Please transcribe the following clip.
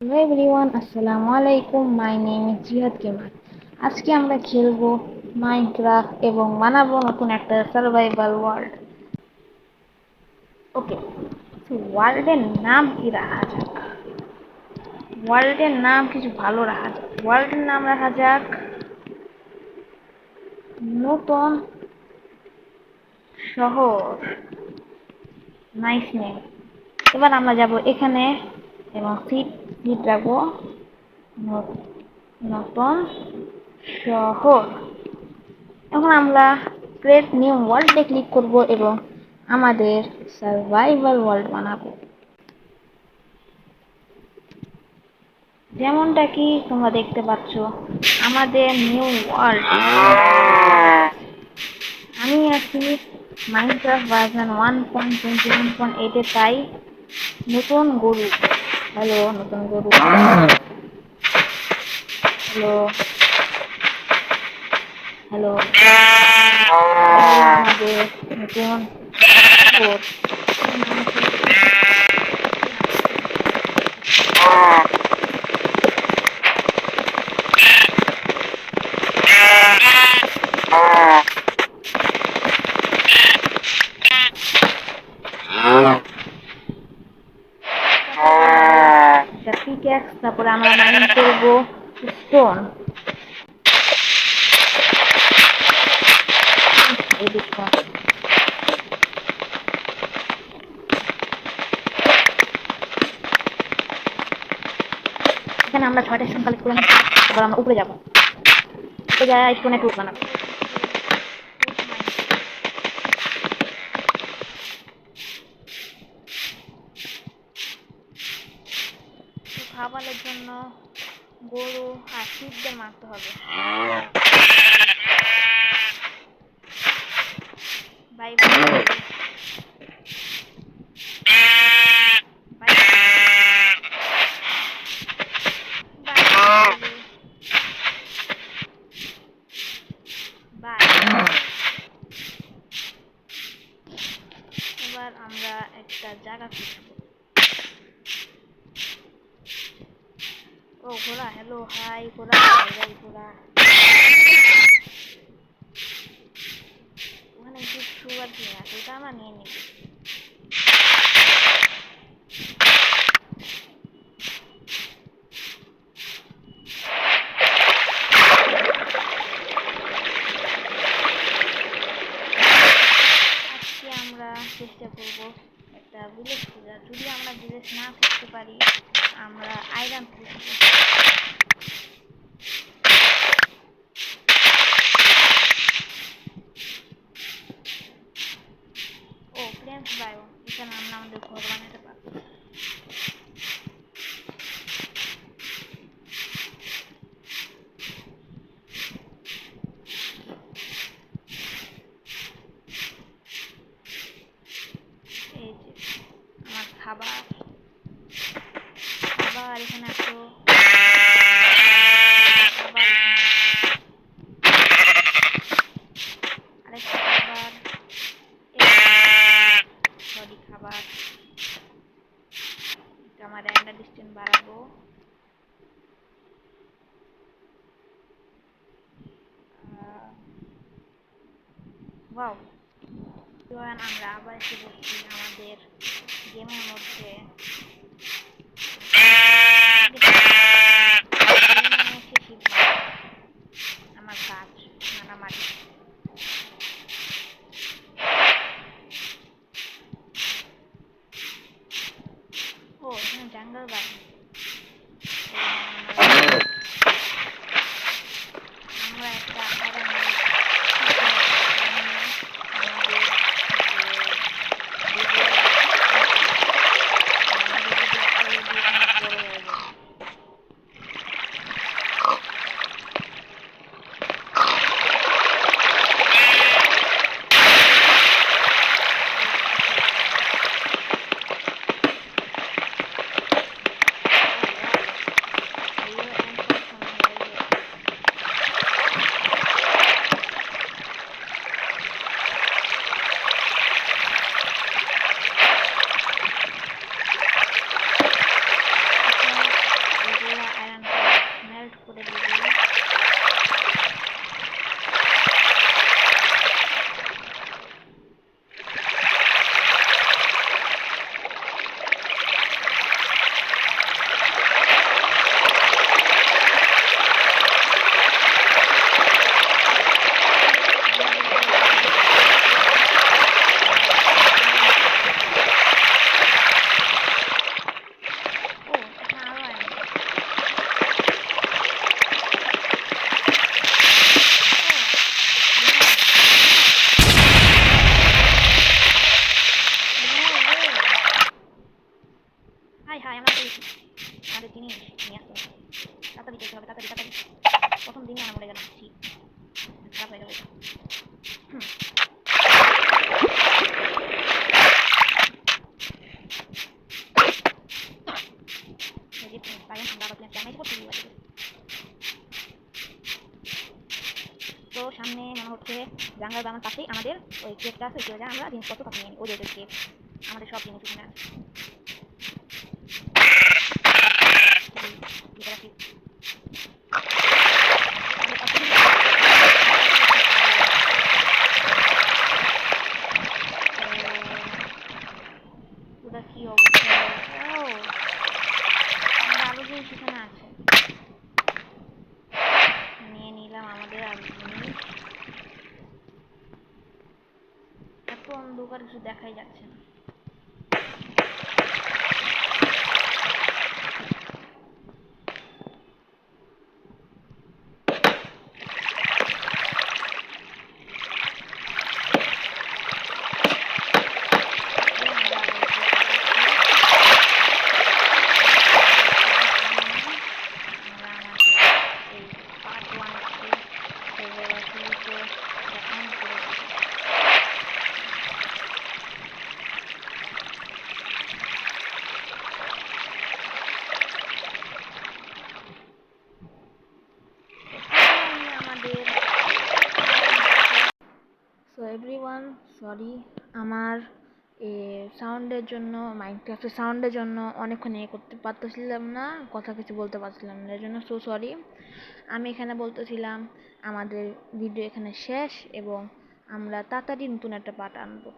Hello everyone, আসসালামু আলাইকুম। My name is জিহাদ কেমাল। আজকে আমরা খেলবো মাইনক্রাফট এবং বানাবো নতুন একটা সার্ভাইভাল ওয়ার্ল্ড। ওকে, তো ওয়ার্ল্ডের নাম কি রাখা যাক? ওয়ার্ল্ডের নাম কিছু ভালো রাখা যাক। ওয়ার্ল্ডের নাম রাখা যাক নতুন শহর। Nice name. এবার আমরা যাব এখানে এবং সিট সিট রাখবো নতুন শহর। এখন আমরা ক্রিয়েট নিউ ওয়ার্ল্ডে ক্লিক করব এবং আমাদের সার্ভাইভাল ওয়ার্ল্ড বানাবো। যেমনটা কি তোমরা দেখতে পাচ্ছ, আমাদের নিউ ওয়ার্ল্ড। আমি আছি মাইনক্রাফট ভার্সন 1.21.8 এ, তাই নতুন গরু। হ্যালো নতুন গরু, হ্যালো হ্যালো। আমাদের নতুন শহর। পিক্যাক্স, তারপরে আমরা মাইনিং করব স্টোন। এখানে আমরা 6টা স্টোন কালেক্ট করে নিচ্ছি। এবার আমরা উপরে যাবো, উপরে যাই স্টোনে টুল বানাবো। খাবারের জন্য গরু আর শিবদের মারতে হবে। Bye bye. এবার আমরা একটা জায়গা খুঁজবো। ও ঘোড়া, হ্যালো হাই ঘোড়া, হাই ঘোড়া। ওখানে কিছু আর কি আছে, ওটা আমরা নিয়ে নিই। আজকে আমরা চেষ্টা করব একটা ভিলেজ খোঁজার। যদি আমরা ভিলেজ না খুঁজতে পারি, আমরা আয়রন খুঁজবো। ও প্লেন্স বায়ো, এখানে আমরা আমাদের ঘর বানাতে পারবো। এই যে আমার খাবার, আবার এখানে আসো। আরেকটা খাবার, সরি খাবার। আমার র্যান্ডার ডিস্টেন্স বাড়াবো। ওয়াও, আমরা আবার এসে বলছি আমাদের গেমের মধ্যে। আমার গাছ মারামারি। ও এখানে জঙ্গল বাড়ি। আমরা একটা জিনিস নিয়ে আসতে হবে, তাড়াতাড়ি যেতে হবে, তাড়াতাড়ি তাড়াতাড়ি। প্রথম দিনই আমরা মরে গেলাম, খারাপ হয়ে গেল এটা। তো সামনে মনে হচ্ছে জাঙ্গাল বাগান পাশেই আমাদের ওই কেকটা আছে, ওই আমরা জিনিসপত্র পাঠিয়ে নিই, ওই যে কেক আমাদের সব জিনিস ওখানে আছে। কি অবস্থা, আরো জিনিস এখানে আছে, নিয়ে নিলাম আমাদের আরো জিনিস। এত অন্ধকার কিছু দেখাই যাচ্ছে না। সো এভরিওয়ান, সরি আমার সাউন্ডের জন্য, মাইনক্রাফটের সাউন্ডের জন্য অনেকক্ষণ করতে পারতেছিলাম না, কথা কিছু বলতে পারছিলাম না, এর জন্য সো সরি। আমি এখানে বলতেছিলাম আমাদের ভিডিও এখানে শেষ এবং আমরা তাড়াতাড়ি নতুন একটা পার্ট আনবো।